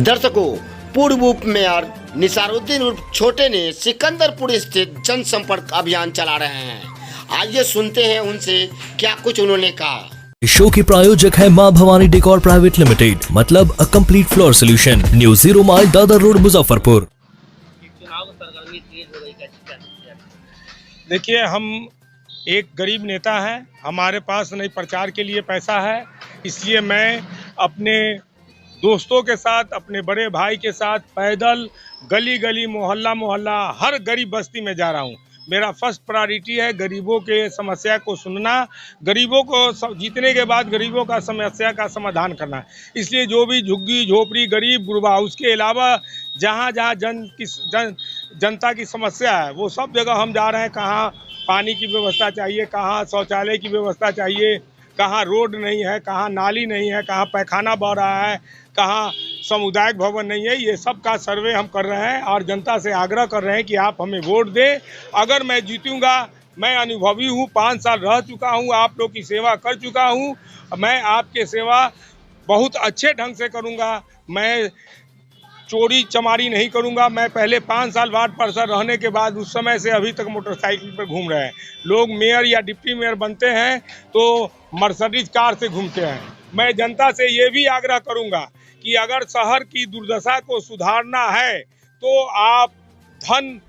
दर्शकों, पूर्व उप मेयर निसारुद्दीन उर्फ छोटे ने सिकंदरपुर स्थित जनसंपर्क अभियान चला रहे हैं। आइए सुनते हैं उनसे क्या कुछ उन्होंने कहा। इस शो के प्रायोजक है मां भवानी डेकोर प्राइवेट लिमिटेड, मतलब a complete floor solution, new 0 mile Dadar road Muzaffarpur. देखिए, हम एक गरीब नेता है, हमारे पास नहीं प्रचार के लिए पैसा है, इसलिए मैं अपने दोस्तों के साथ, अपने बड़े भाई के साथ पैदल गली गली, मोहल्ला मोहल्ला, हर गरीब बस्ती में जा रहा हूँ। मेरा फर्स्ट प्रायोरिटी है गरीबों के समस्या को सुनना, गरीबों को जीतने के बाद गरीबों का समस्या का समाधान करना। इसलिए जो भी झुग्गी झोपड़ी गरीब गुरबा, उसके अलावा जहाँ जहाँ जनता की समस्या है वो सब जगह हम जा रहे हैं। कहाँ पानी की व्यवस्था चाहिए, कहाँ शौचालय की व्यवस्था चाहिए, कहाँ रोड नहीं है, कहाँ नाली नहीं है, कहाँ पैखाना बह रहा है, कहाँ सामुदायिक भवन नहीं है, ये सब का सर्वे हम कर रहे हैं और जनता से आग्रह कर रहे हैं कि आप हमें वोट दें। अगर मैं जीतूंगा, मैं अनुभवी हूँ, 5 साल रह चुका हूँ, आप लोग की सेवा कर चुका हूँ, मैं आपके सेवा बहुत अच्छे ढंग से करूँगा। मैं चोरी चमारी नहीं करूंगा। मैं पहले 5 साल वार्ड पार्षद रहने के बाद उस समय से अभी तक मोटरसाइकिल पर घूम रहे हैं। लोग मेयर या डिप्टी मेयर बनते हैं तो मर्सिडीज कार से घूमते हैं। मैं जनता से ये भी आग्रह करूंगा कि अगर शहर की दुर्दशा को सुधारना है तो आप धन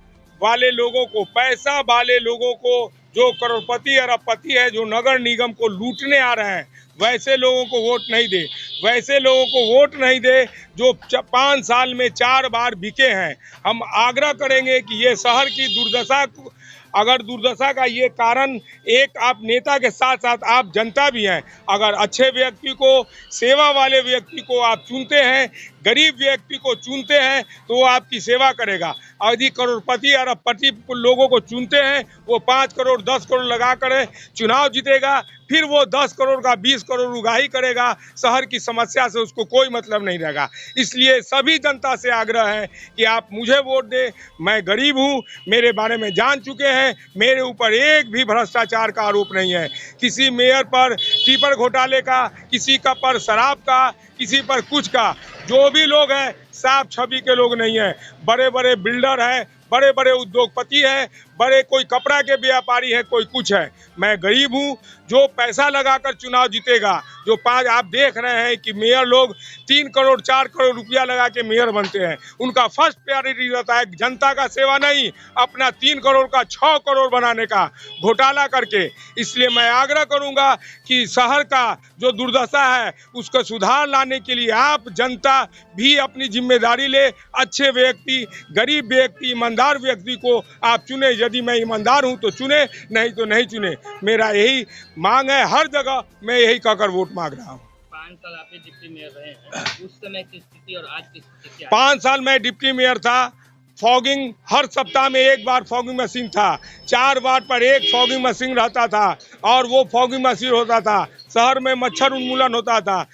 वाले लोगों को, पैसा वाले लोगों को, जो करोड़पति अरबपति है, जो नगर निगम को लूटने आ रहे हैं, वैसे लोगों को वोट नहीं दे। वैसे लोगों को वोट नहीं दे जो 5 साल में 4 बार बिके हैं। हम आग्रह करेंगे कि ये शहर की दुर्दशा, अगर दुर्दशा का ये कारण एक आप नेता के साथ साथ आप जनता भी हैं। अगर अच्छे व्यक्ति को, सेवा वाले व्यक्ति को आप चुनते हैं, गरीब व्यक्ति को चुनते हैं तो वो आपकी सेवा करेगा। यदि करोड़पति अरबपति लोगों को चुनते हैं, वो 5 करोड़ 10 करोड़ लगा कर चुनाव जीतेगा, फिर वो 10 करोड़ का 20 करोड़ उगाही करेगा, शहर की समस्या से उसको कोई मतलब नहीं रहेगा। इसलिए सभी जनता से आग्रह है कि आप मुझे वोट दें। मैं गरीब हूँ, मेरे बारे में जान चुके हैं, मेरे ऊपर एक भी भ्रष्टाचार का आरोप नहीं है। किसी मेयर पर टिपर घोटाले का, किसी का पर शराब का, किसी पर कुछ का, जो भी लोग हैं साफ छवि के लोग नहीं हैं। बड़े बड़े बिल्डर हैं, बड़े बड़े उद्योगपति हैं, बड़े कोई कपड़ा के व्यापारी हैं, कोई कुछ है। मैं गरीब हूँ, जो पैसा लगाकर चुनाव जीतेगा, जो 5 आप देख रहे हैं कि मेयर लोग 3 करोड़ 4 करोड़ रुपया लगा के मेयर बनते हैं। उनका फर्स्ट प्रायोरिटी रहता है जनता का सेवा नहीं, अपना 3 करोड़ का 6 करोड़ बनाने का घोटाला करके। इसलिए मैं आग्रह करूंगा कि शहर का जो दुर्दशा है उसको सुधार लाने के लिए आप जनता भी अपनी जिम्मेदारी ले। अच्छे व्यक्ति, गरीब व्यक्ति, ईमानदार व्यक्ति को आप चुने। यदि मैं ईमानदार हूं तो चुने, नहीं तो नहीं चुने। मेरा यही मांग है, हर जगह मैं यही कहकर वोट मांग रहा हूँ। 5 साल आप डिप्टी मेयर रहे हैं, उस समय की स्थिति और आज की स्थिति क्या है? 5 साल मैं डिप्टी मेयर था। फॉगिंग हर सप्ताह में 1 बार फॉगिंग मशीन था, 4 वार्ड पर 1 फॉगिंग मशीन रहता था और वो फॉगिंग मशीन होता था। शहर में मच्छर उन्मूलन होता था।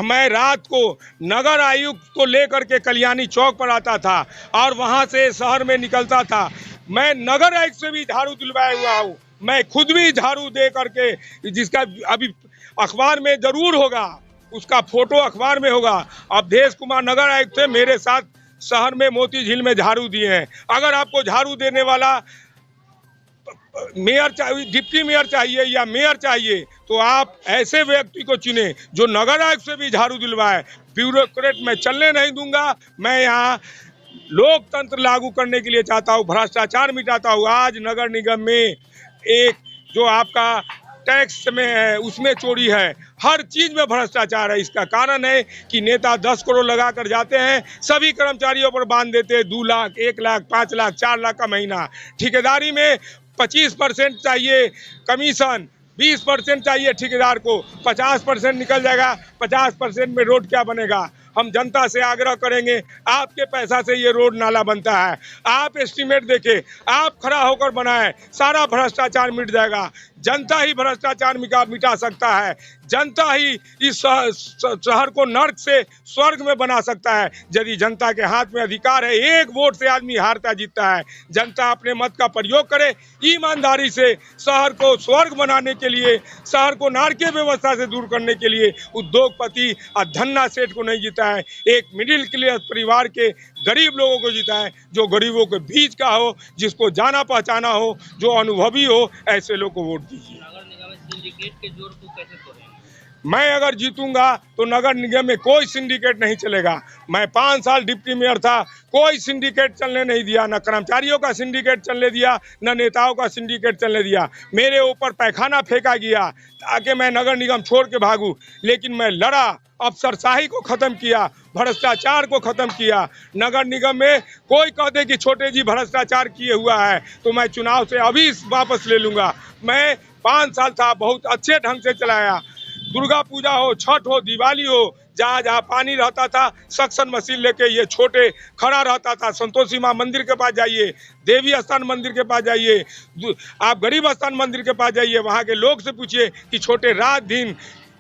मैं रात को नगर आयुक्त को लेकर के कल्याणी चौक पर आता था और वहां से शहर में निकलता था। मैं नगर आयुक्त से भी झाड़ू दिलवाया हुआ हूँ। मैं खुद भी झाड़ू दे करके, जिसका अभी अखबार में जरूर होगा, उसका फोटो अखबार में होगा। अवधेश कुमार नगर आयुक्त थे, मेरे साथ शहर में मोती झील में झाड़ू दिए हैं। अगर आपको झाड़ू देने वाला मेयर चाहिए, डिप्टी मेयर चाहिए या मेयर चाहिए तो आप ऐसे व्यक्ति को चुने जो नगर आयुक्त से भी झाड़ू दिलवाए। ब्यूरोक्रेट में चलने नहीं दूंगा। मैं यहाँ लोकतंत्र लागू करने के लिए चाहता हूँ, भ्रष्टाचार मिटाता हूँ। आज नगर निगम में एक जो आपका टैक्स में है उसमें चोरी है, हर चीज में भ्रष्टाचार है। इसका कारण है कि नेता 10 करोड़ लगा कर जाते हैं, सभी कर्मचारियों पर बांध देते हैं 2 लाख, 1 लाख, 5 लाख, 4 लाख का महीना। ठेकेदारी में 25% चाहिए कमीशन, 20% चाहिए ठेकेदार को, 50% निकल जाएगा। 50% में रोड क्या बनेगा? हम जनता से आग्रह करेंगे, आपके पैसा से ये रोड नाला बनता है, आप एस्टीमेट देके आप खड़ा होकर बनाएं, सारा भ्रष्टाचार मिट जाएगा। जनता ही भ्रष्टाचार मिटा सकता है। जनता ही इस शहर को नर्क से स्वर्ग में बना सकता है। यदि जनता के हाथ में अधिकार है, एक वोट से आदमी हारता जीतता है। जनता अपने मत का प्रयोग करे, ईमानदारी से शहर को स्वर्ग बनाने के लिए, शहर को नारकीय व्यवस्था से दूर करने के लिए उद्योगपति और धन्ना सेठ को नहीं जीता है, एक मिडिल क्लास परिवार के गरीब लोगों को जीता है, जो गरीबों के बीच का हो, जिसको जाना पहचाना हो, जो अनुभवी हो, ऐसे लोग को वोट दीजिए। नगर निगम में सिंडिकेट के जोर को कैसे तोड़ेंगे? मैं अगर जीतूंगा तो नगर निगम में कोई सिंडिकेट नहीं चलेगा। मैं 5 साल डिप्टी मेयर था, कोई सिंडिकेट चलने नहीं दिया, न कर्मचारियों का सिंडिकेट चलने दिया, न नेताओं का सिंडिकेट चलने दिया। मेरे ऊपर पैखाना फेंका गया ताकि मैं नगर निगम छोड़ के भागूं, लेकिन मैं लड़ा, अफसरशाही को खत्म किया, भ्रष्टाचार को खत्म किया। नगर निगम में कोई कह दे कि छोटे जी भ्रष्टाचार किए हुआ है तो मैं चुनाव से अभी वापस ले लूंगा। मैं 5 साल था, बहुत अच्छे ढंग से चलाया। दुर्गा पूजा हो, छठ हो, दिवाली हो, जहाँ जहाँ पानी रहता था सक्शन मशीन लेके ये छोटे खड़ा रहता था। संतोषी माँ मंदिर के पास जाइए, देवी स्थान मंदिर के पास जाइए, आप गरीब स्थान मंदिर के पास जाइए, वहाँ के लोग से पूछिए कि छोटे रात दिन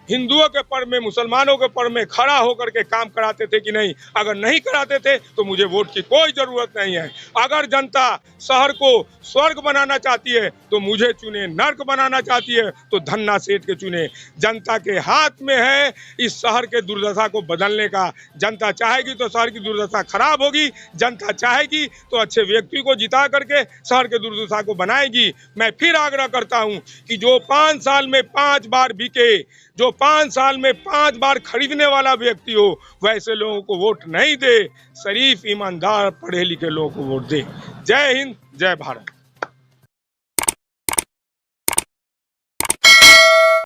हिंदुओं के पर्व में, मुसलमानों के पर्व में खड़ा होकर के काम कराते थे कि नहीं। अगर नहीं कराते थे तो मुझे वोट की कोई ज़रूरत नहीं है। अगर जनता शहर को स्वर्ग बनाना चाहती है तो मुझे चुने, नर्क बनाना चाहती है तो धन्ना सेठ के चुने। जनता के हाथ में है इस शहर के दुर्दशा को बदलने का। जनता चाहेगी तो शहर की दुर्दशा खराब होगी, जनता चाहेगी तो अच्छे व्यक्ति को जिता करके शहर के दुर्दशा को बनाएगी। मैं फिर आग्रह करता हूँ कि जो 5 साल में 5 बार बिके, जो 5 साल में 5 बार खरीदने वाला व्यक्ति हो, वैसे लोगों को वोट नहीं दे, शरीफ ईमानदार पढ़े लिखे लोगों को वोट दे। जय हिंद, जय भारत।